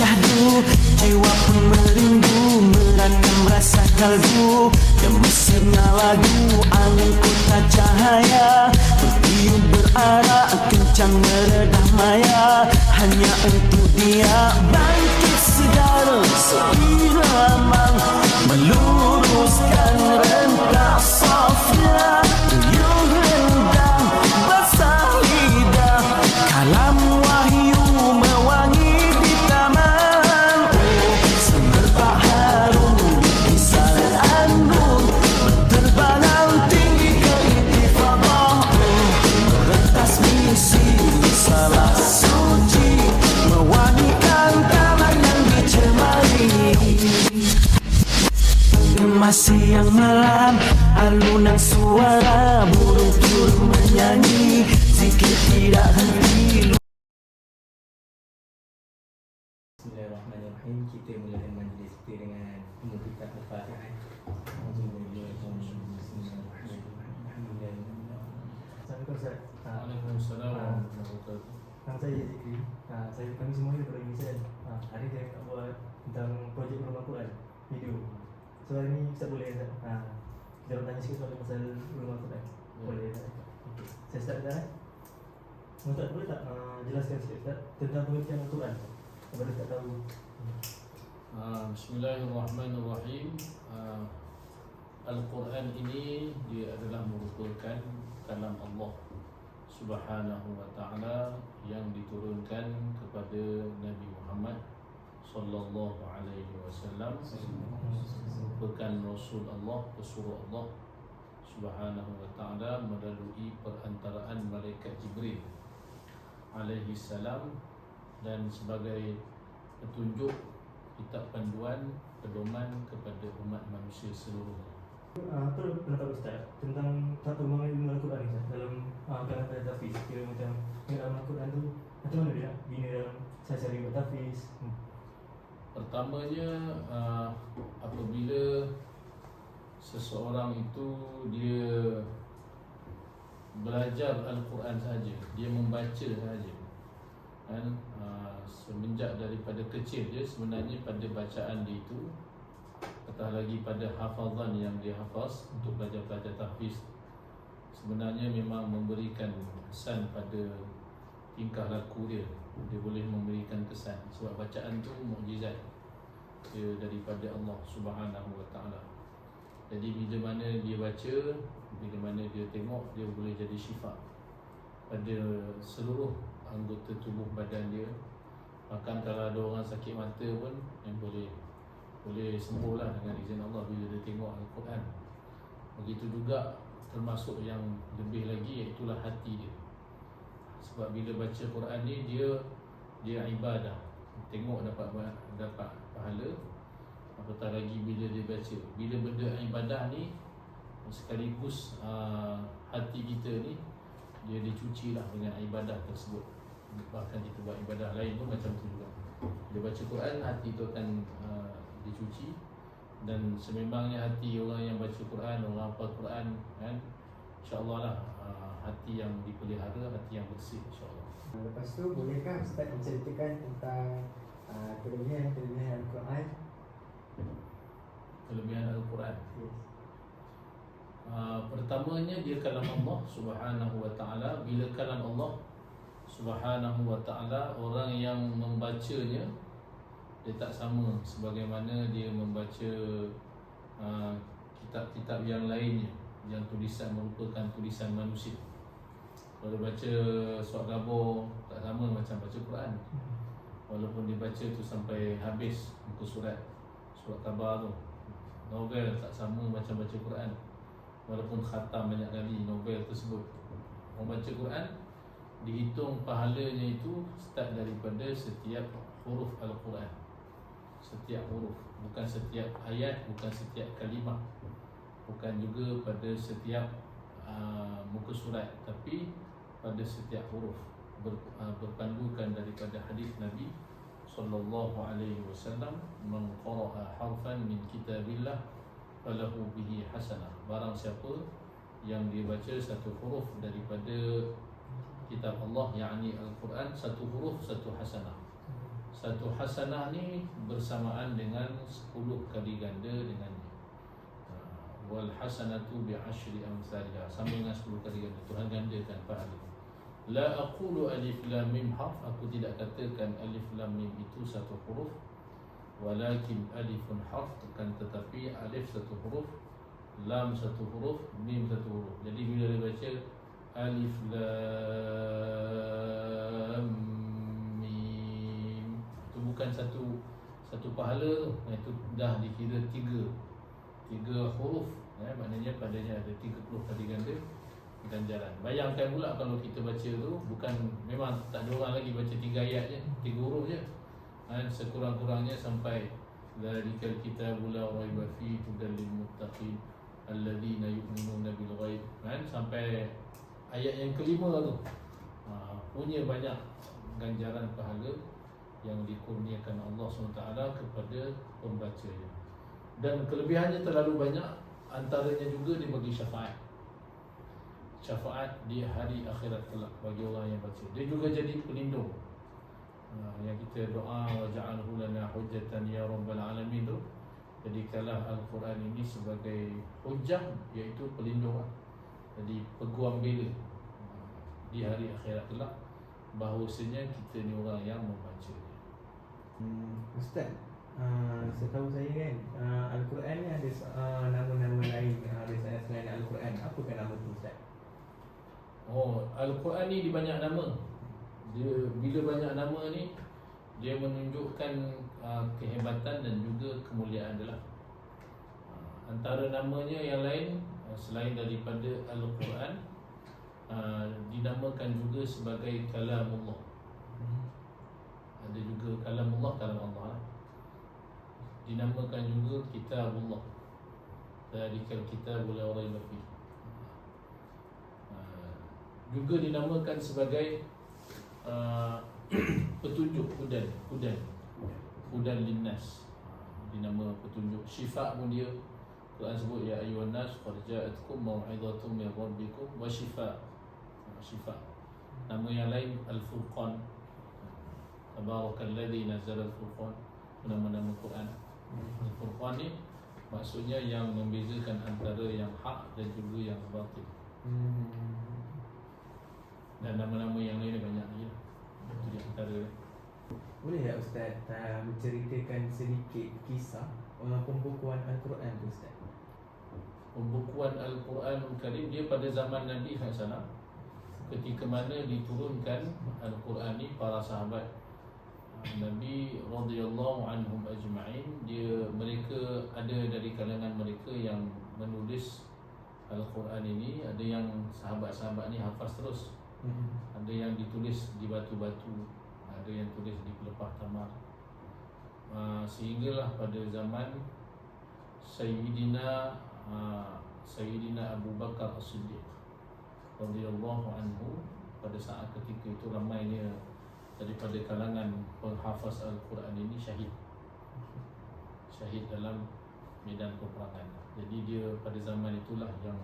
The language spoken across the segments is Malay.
syahdu, jiwa pun merindu, merakam rasa kalbu. Gemesirnya lagu, angin kota cahaya, bertiup berarak, kencang meredah maya. Hanya untuk dia bangkit segala seirama, meluruskan rentak sofya. Riuh rendang basah lidah, kalam wahyu mewangi di taman. Oh, semerbak harum di kisah andung, berterbangan tinggi ke intifadah. Oh, merentas misi salah suci, mewangikan taman yang dicemari. Masih yang malam, alunan suara burung turun menyanyi, zikir tidak henti. Bismillahirrahmanirrahim. Kita mulakan majlis kita dengan membuka Al-Fatihah. Assalamualaikum Ustaz. Waalaikumsalam warahmatullahi wabarakatuh. Nama saya Zikri. Kami semua ni daripada Indonesia. Hari ini saya nak buat tentang projek Ulum Al-Quran video. So hari ni Ustaz boleh Ustaz? Kita nak tanya sikit soal pasal Ulum Al-Quran. Boleh Ustaz? Okay. Saya start Ustaz. Ustaz boleh tak jelaskan sikit Ustaz tentang pengertian Al-Quran kepada tak tahu? Bismillahirrahmanirrahim. Al-Quran ini dia adalah merupakan kalam Allah Subhanahu wa ta'ala yang diturunkan kepada Nabi Muhammad sallallahu alaihi wasallam, merupakan Rasul Allah, pesuruh Allah Subhanahu wa ta'ala melalui perantaraan malaikat Jibril alaihi salam, dan sebagai petunjuk, kitab panduan, pedoman kepada umat manusia seluruhnya. Apa pendapat Ustaz tentang satu mengenai Al-Quran ni dalam kalangan tahfiz? Kira macam dalam Al-Quran tu macam mana dia nak bina dalam saya buat tahfiz? Pertamanya, apabila seseorang itu dia belajar Al-Quran saja, dia membaca saja, kan, semenjak daripada kecil dia sebenarnya pada bacaan dia itu, apatah lagi pada hafazan yang dia hafaz untuk belajar tahfiz, sebenarnya memang memberikan kesan pada tingkah laku dia. Dia boleh memberikan kesan sebab bacaan tu mukjizat dia daripada Allah Subhanahu wa ta'ala. Jadi bila mana dia baca, bila mana dia tengok, dia boleh jadi syifa pada seluruh anggota tubuh badan dia. Bahkan kalau ada orang sakit mata pun yang boleh sembuh lah dengan izin Allah bila dia tengok Al-Quran. Begitu juga termasuk yang lebih lagi, iaitulah hati dia. Sebab bila baca Quran ni dia ibadah, tengok dapat pahala, apatah lagi bila dia baca. Bila benda ibadah ni sekaligus hati kita ni dia dicuci lah dengan ibadah tersebut. Bahkan kita buat ibadah lain pun macam tu juga. Dia baca Quran, hati tu akan dicuci. Dan sememangnya hati orang yang baca Quran, orang hafal Quran, kan, insya-Allah lah hati yang dipelihara, hati yang bersih, insya-Allah. Lepas tu bolehkah Ustaz menceritakan tentang kelebihan Al-Quran? Kelebihan Al-Quran. Yes. Pertamanya dia kalam Allah Subhanahu wa ta'ala. Bila kalam Allah Subhanahu wa ta'ala, orang yang membacanya dia tak sama sebagaimana dia membaca kitab-kitab yang lainnya yang tulisan merupakan tulisan manusia. Kalau baca surat Ghabor tak sama macam baca Quran. Walaupun dibaca tu sampai habis muka surat Khabar tu, novel tak sama macam baca Quran. Walaupun khatam banyak kali novel tersebut. Orang baca Quran dihitung pahalanya itu start daripada setiap huruf Al-Quran. Setiap huruf, bukan setiap ayat, bukan setiap kalimah, bukan juga pada setiap muka surat, tapi pada setiap huruf, berpandukan daripada hadis Nabi sallallahu alaihi wasallam, man qara'a harfan min kitabillah falahu bihi hasanah. Barang siapa yang dia baca satu huruf daripada kitab Allah, yakni Al-Quran, satu huruf satu hasanah. Satu hasanah ni bersamaan dengan 10 kali ganda dengannya. Wal hasanatu bi asyri amsalha, sama dengan 10 kali ganda. Tuhan gandakan pahala. La aqulu alif lam mim harf, aku tidak katakan alif lam mim itu satu huruf, walakin alifun harf, tetapi alif satu huruf, lam satu huruf, mim satu huruf. Jadi bila dia baca alif lam mim, itu bukan satu pahala tu, itu dah dikira tiga huruf, maknanya padanya ada 30 kali ganda ganjaran. Bayangkan pula kalau kita baca tu bukan, memang tak ada orang lagi baca 3 ayat je, 3 huruf je, sekurang-kurangnya sampai dzalikal kitabul la raiba fihi hudal lil muttaqin alladzina yu'minuna bil ghaib, sampai ayat yang kelima tu, punya banyak ganjaran pahala yang dikurniakan Allah SWT kepada pembacanya. Dan kelebihannya terlalu banyak, antaranya juga dia bagi syafaat di hari akhirat kelak bagi orang yang baca. Dia juga jadi pelindung, yang kita doa waja'alhu lana hujjatan ya rabbal alamin tu. Jadikanlah Al-Quran ini sebagai hujjah, iaitu pelindung, jadi peguam bela di hari akhirat kelak, bahawasanya kita ni orang yang membaca. Ustaz, setahu saya kan, Al-Quran ni ada nama-nama lain selain Al-Quran. Apakah nama tu, Ustaz? Al-Quran ni di banyak nama. Dia bila banyak nama ni, dia menunjukkan kehebatan dan juga kemuliaan dia lah. Antara namanya yang lain selain daripada Al-Quran, dinamakan juga sebagai kalamullah. Ada juga kalamullah, kalam Allah. Dinamakan juga kitabullah. Dzalikal kitabul la raiba fihi. Juga dinamakan sebagai petunjuk, hudan linnas, dinama petunjuk. Syifa pun dia, Quran sebut ya ayyuhan nas qad ja'atkum mau'izatun min rabbikum wa syifa. Syifa. Nama yang lain Al-Furqan, tabarakalladzi nazzala al-furqan, nama-nama Quran. Al-Furqan ni maksudnya yang membezakan antara yang hak dan juga yang batil. Dan nama-nama yang lain banyak lagi lah. Itu di antara. Boleh tak Ustaz menceritakan sedikit kisah pembukuan Al-Quran tu, Ustaz? Pembukuan Al-Quran Karim dia pada zaman Nabi SAW, ketika mana diturunkan Al-Quran ni, para sahabat Nabi radhiyallahu anhum ajma'in, mereka ada dari kalangan mereka yang menulis Al-Quran ini. Ada yang sahabat-sahabat ni hafaz terus, ada yang ditulis di batu-batu, ada yang tulis di pelepah tamar, sehinggalah pada zaman Sayyidina Abu Bakar As-Siddiq radhiyallahu anhu. Pada saat ketika itu ramainya daripada kalangan penghafaz Al-Quran ini syahid dalam medan peperangan. Jadi dia pada zaman itulah yang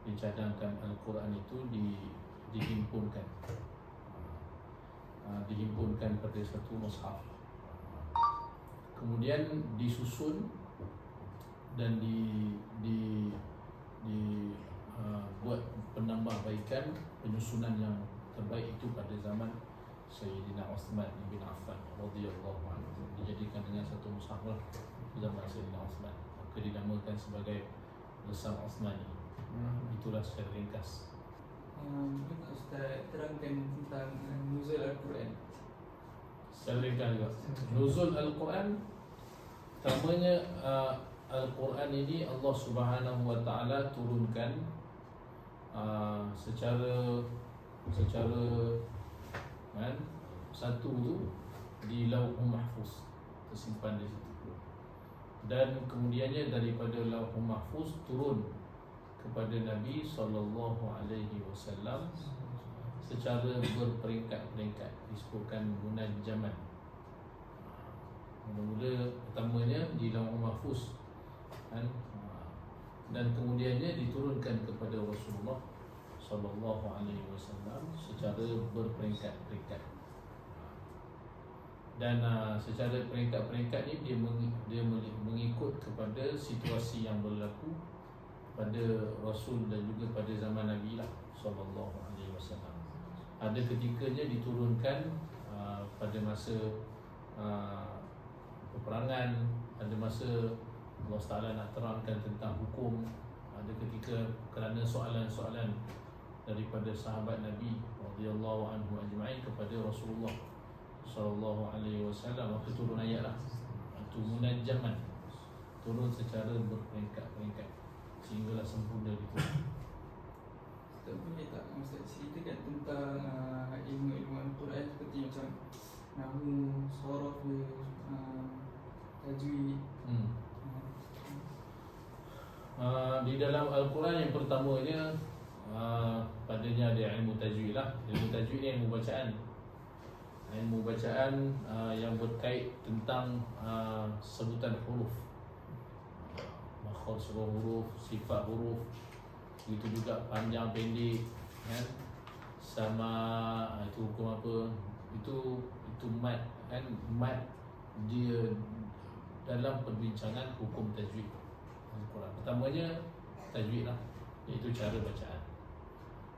dicadangkan Al-Quran itu dihimpunkan pada satu mushaf, kemudian disusun dan buat penambahbaikan, penyusunan yang terbaik itu pada zaman Sayyidina Uthman bin Affan radhiyallahu anhu. Dijadikan dengan satu mushaf lah zaman Sayyidina Uthman, maka dinamakan sebagai Lisan Uthmani. Itulah secara ringkas. Mungkin Ustaz terangkan tentang nuzul Al-Quran. Secara ringkas juga. Nuzul Al-Quran, pertamanya Al-Quran ini Allah Subhanahu Wa Taala turunkan secara satu tu di Lauhul Mahfuz, tersimpan di situ, dan kemudiannya daripada Lauhul Mahfuz turun kepada Nabi SAW secara berperingkat-peringkat, disebutkan munajjaman. Mula-mula pertamanya di Lauhul Mahfuz, dan kemudiannya diturunkan kepada Rasulullah SAW secara berperingkat-peringkat. dan secara peringkat-peringkat ni dia mengikut kepada situasi yang berlaku pada Rasul dan juga pada zaman Nabi lah sallallahu alaihi wasallam. Ada ketikanya diturunkan pada masa peperangan, ada masa Allah Taala nak terangkan tentang hukum, ada ketika kerana soalan-soalan daripada sahabat Nabi radhiyallahu anhu ajma'in kepada Rasulullah sallallahu alaihi wasallam, maka turun ayat lah. Itu munajjaman, turun secara berperingkat-peringkat sehinggalah sempurna diturun. Ustaz boleh tak Ustaz ceritakan tentang ilmu-ilmu Al-Quran seperti macam nahwu, sorof dia, tajwid. Di dalam Al-Quran yang pertamanya padanya ada ilmu tajwid lah. Ilmu tajwid ni ilmu bacaan. Ilmu bacaan yang berkait tentang sebutan huruf, makhraj huruf, sifat huruf, itu juga panjang pendek kan, sama itu hukum apa, itu mat kan, mat dia dalam perbincangan hukum tajwid Al-Quran. Pertamanya tajwid lah, iaitu cara bacaan.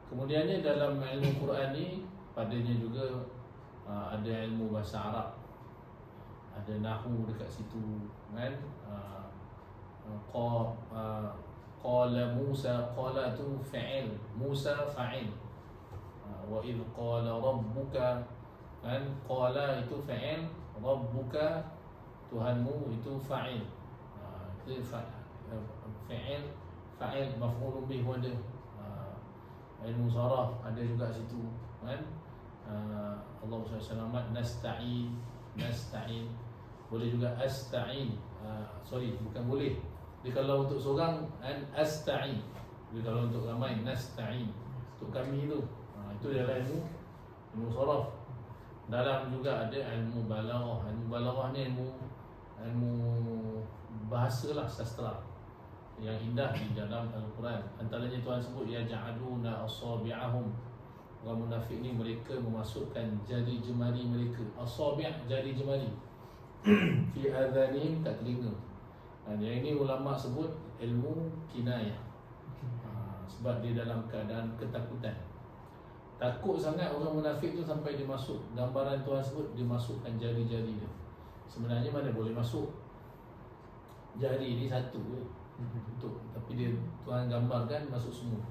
Kemudiannya dalam ilmu Quran ni padanya juga ada ilmu bahasa Arab, ada nahwu dekat situ kan. Qala Musa, qala tu fa'il, Musa fa'il. Wa idh qala rabbuka kan, qala itu fa'il, rabbuka Tuhanmu itu fa'il. Itu fa'il, fa'il maf'ulun bih ada. Ilmu saraf ada juga situ kan. Allah SWT nasta'in, nasta'in. Boleh juga asta'in. Sorry, bukan boleh. Dia kalau untuk seorang asta'in. Dia kalau untuk ramai nasta'in. Untuk kami tu. Itu adalah ilmu saraf. Dalam juga ada ilmu balaghah. Ilmu balaghah ni ilmu bahasa lah, sastra yang indah di dalam Al-Quran. Antaranya Tuhan sebut ya ja'aluna asabi'ahum. Orang munafik ni mereka memasukkan jari jemari mereka, asabi' jari jemari fi adhanihim, kat telinga. Yang ini ulama sebut ilmu kinayah. Sebab dia dalam keadaan ketakutan, takut sangat orang munafik tu sampai dia masuk, gambaran Tuhan sebut dia masukkan jari-jari dia. Sebenarnya mana boleh masuk jari ni satu untuk, tapi dia Tuhan gambarkan masuk semua,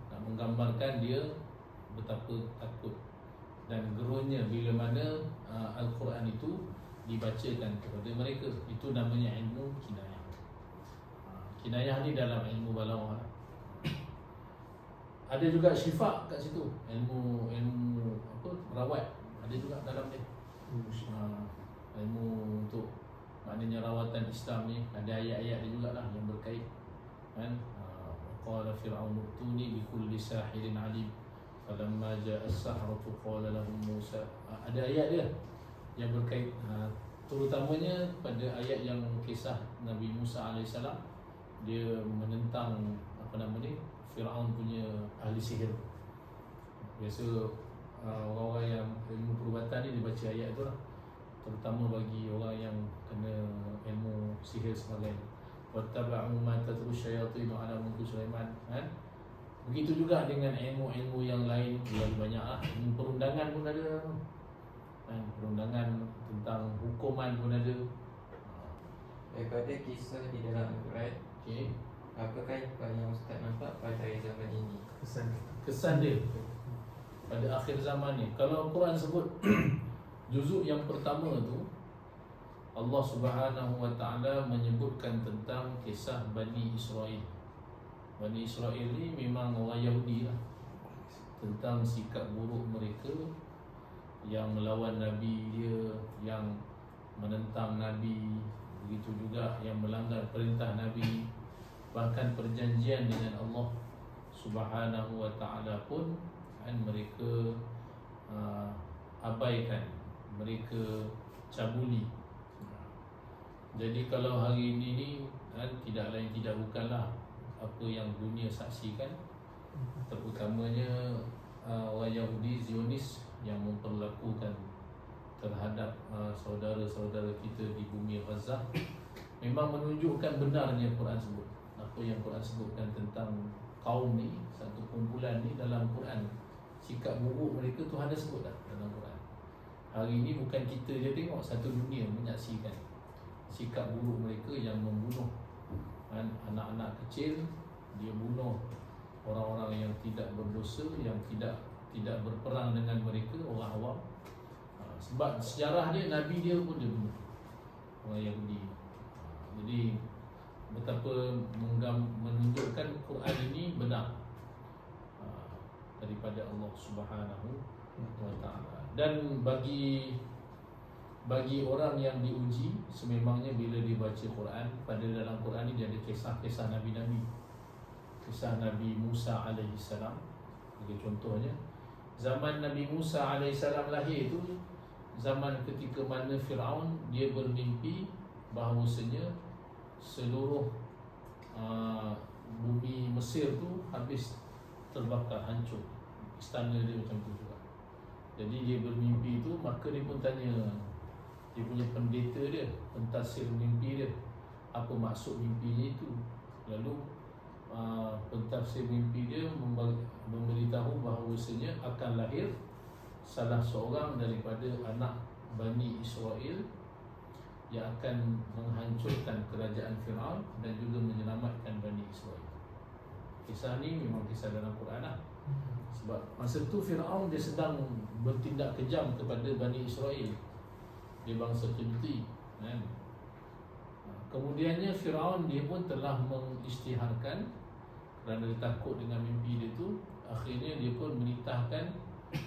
nak menggambarkan dia betapa takut dan gerunnya bila mana Al-Quran itu dibacakan kepada mereka. Itu namanya ilmu kinayah. Kinayah ni dalam ilmu balaghah. Ada juga syifa kat situ, ilmu apa, rawat ada juga dalam dia. Ilmu untuk maknanya rawatan Islam ni ada ayat-ayat dia jugalah yang berkait kan. Qala fir'aun tuni bi kulli sahirin alim falamma ja'a as-sahratu qala lahum Musa. Ada ayat dia yang berkait terutamanya pada ayat yang kisah Nabi Musa AS. Dia menentang apa nama ni, Fir'aun punya ahli sihir. Biasa orang-orang yang ilmu perubatan ni dia baca ayat tu lah, terutama bagi orang yang kena ilmu sihir sebagainya. Wattaba'u ma tatlu syayatinu ala mulki Sulaiman kan. Begitu juga dengan ilmu-ilmu yang lain, lebih banyak lah. Perundangan pun ada kan, perundangan tentang hukuman pun ada. Daripada kisah di dalam Al-Quran, Okay. apakah yang Ustaz nampak pada zaman ini? Kesan dia pada akhir zaman ni. Kalau Al-Quran sebut juzuk yang pertama tu, Allah Subhanahu Wa Taala menyebutkan tentang kisah Bani Israel. Bani Israel ni memang orang Yahudi lah, tentang sikap buruk mereka yang melawan Nabi dia, yang menentang Nabi, begitu juga yang melanggar perintah Nabi. Bahkan perjanjian dengan Allah Subhanahu Wa Taala pun kan mereka abaikan, mereka cabuli. Jadi kalau hari ini ni kan, tidak lain tidak bukanlah apa yang dunia saksikan, terutamanya orang Yahudi Zionis yang memperlakukan terhadap saudara-saudara kita di bumi Gaza memang menunjukkan benarnya Quran sebut. Apa yang Quran sebutkan tentang kaum ni, satu kumpulan ni dalam Quran, sikap buruk mereka Tuhan dah sebut dah dalam Quran. Hari ni bukan kita je tengok, satu dunia menyaksikan sikap buruk mereka yang membunuh anak-anak kecil, dia bunuh orang-orang yang tidak berdosa, yang tidak berperang dengan mereka, orang awam. Sebab sejarah dia, Nabi dia pun dia bunuh orang Yahudi. Jadi betapa menunjukkan Quran ini benar daripada Allah Subhanahu wa taala. Dan bagi orang yang diuji, sememangnya bila dia baca Quran, pada dalam Quran ni dia ada kisah-kisah Nabi-Nabi. Kisah Nabi Musa alaihissalam. Bagi contohnya, zaman Nabi Musa alaihissalam lahir itu zaman ketika mana Firaun dia bermimpi bahawasanya seluruh bumi Mesir tu habis terbakar, hancur. Istana dia macam tu juga. Jadi dia bermimpi itu, maka dia pun tanya dia punya pendeta dia, pentasir mimpi dia, apa maksud mimpinya itu. Lalu pentafsir mimpi dia memberitahu bahawasanya akan lahir salah seorang daripada anak Bani Israel yang akan menghancurkan kerajaan Firaun dan juga menyelamatkan Bani Israel. Kisah ni memang kisah dalam Quran lah. Sebab masa tu Firaun dia sedang bertindak kejam kepada Bani Israel, dia bangsa Qibti kan. Kemudiannya Firaun dia pun telah mengisytiharkan, kerana dia takut dengan mimpi dia tu, akhirnya dia pun menitahkan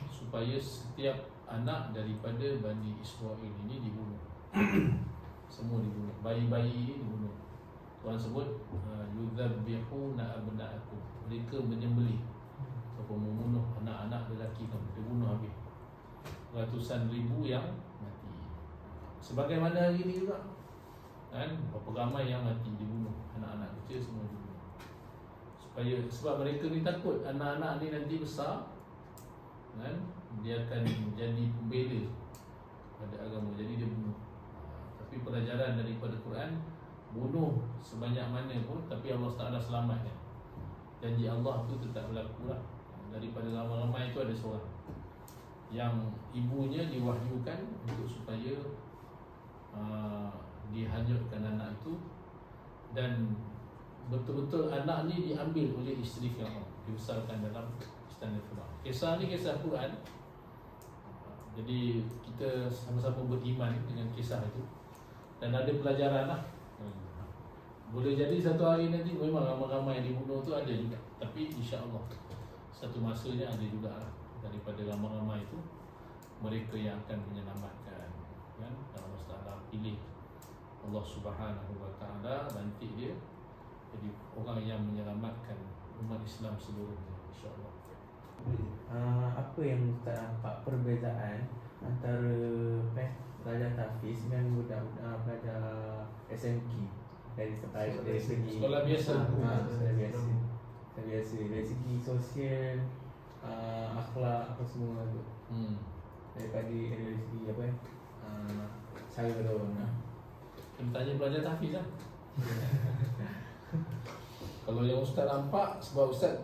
supaya setiap anak daripada Bani Israel ini dibunuh. Semua dibunuh, bayi-bayi ini dibunuh. Tuhan sebut yudzabbihuna abna'akum, mereka menyembelih ataupun membunuh anak-anak lelaki kamu, dibunuh habis. Ratusan ribu yang mati. Sebagaimana hari ini juga kan, berapa ramai yang mati, dibunuh, anak-anak kecil semua dibunuh. Sebab mereka ni takut anak-anak ni nanti besar kan, dia akan jadi pembela pada agama, jadi dia bunuh. Tapi pelajaran daripada Quran, bunuh sebanyak mana pun tapi Allah Taala selamatkan. Janji Allah tu tetap berlaku lah. Daripada ramai-ramai itu ada seorang yang ibunya diwahyukan untuk supaya dihanyutkan anak itu, dan betul-betul anak ni diambil oleh isteri Firaun, dibesarkan dalam istana Firaun. Kisah ni kisah Quran. Jadi kita sama-sama beriman dengan kisah itu dan ada pelajaran lah. Boleh jadi satu hari nanti memang ramai-ramai yang dibunuh tu ada juga, tapi insya-Allah satu masanya ada juga lah, daripada ramai-ramai itu mereka yang akan menyelamatkan kan. Dan Allah Taala pilih, Allah Subhanahu wa taala nanti dia jadi orang yang menyelamatkan umat Islam seluruhnya, insya-Allah. Apa yang Ustaz nampak perbezaan antara pelajar tahfiz dengan budak-budak pelajar SMK dari segi sekolah biasa. Sekolah biasa dari segi sosial, akhlak apa semua tu. Daripada dari segi apa cara orang. Kita tanya pelajar tahfiz lah. Kalau yang Ustaz nampak, sebab Ustaz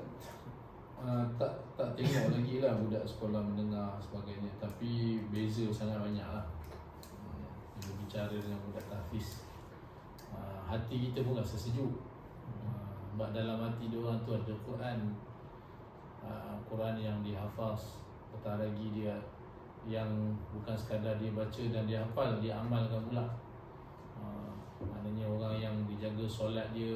tak tengok lagi lah budak sekolah menengah sebagainya, tapi beza sangat banyak lah. Bila bicara dengan budak tahfiz, hati kita pun rasa sejuk. Sebab dalam hati diorang tu ada Quran, Quran yang dihafaz, apatah lagi dia yang bukan sekadar dia baca dan dia hafal, dia amalkan pula. Maknanya orang yang dijaga solat dia,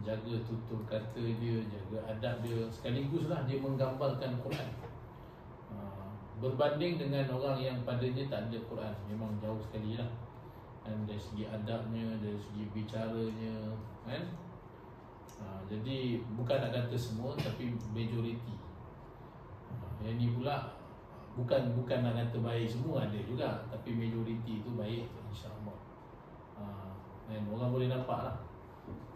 jaga tutur kata dia, jaga adab dia, sekaligus lah dia menggambarkan Quran. Berbanding dengan orang yang padanya tak ada Quran, memang jauh sekali lah. Dan dari segi adabnya, dari segi bicaranya kan. Jadi bukan nak kata semua, tapi majoriti. Yang ni pula bukan nak kata baik semua, ada juga, tapi majoriti itu baik, insya-Allah. Dan orang boleh nampak lah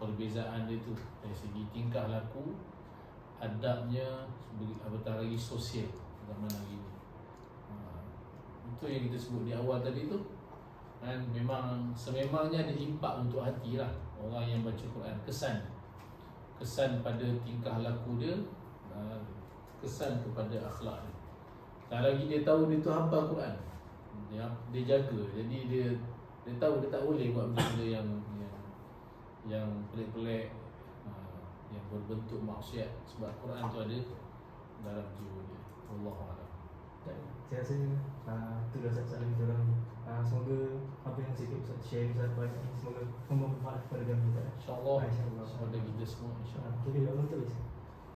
perbezaan dia tu dari segi tingkah laku, adabnya, apatah lagi sosial zaman hari ni. Itu yang kita sebut di awal tadi tu. Dan memang sememangnya ada impak untuk hati lah orang yang baca Quran. Kesan pada tingkah laku dia, kesan kepada akhlak dia. Tak lagi dia tahu dia tu hafal Quran, dia jaga. Jadi dia tahu dia tak boleh buat benda yang pelik-pelik, yang berbentuk maksiat, sebab Quran tu ada dalam jiwa dia. Wallahualam. Saya rasa tu dah soalan kita orang. Semoga apa yang sikit Ustaz share Ustaz banyak ni, semoga bermanfaat kepada kami Ustaz. InsyaAllah InsyaAllah. pada kita semua, insyaAllah. Kita untuk Ustaz.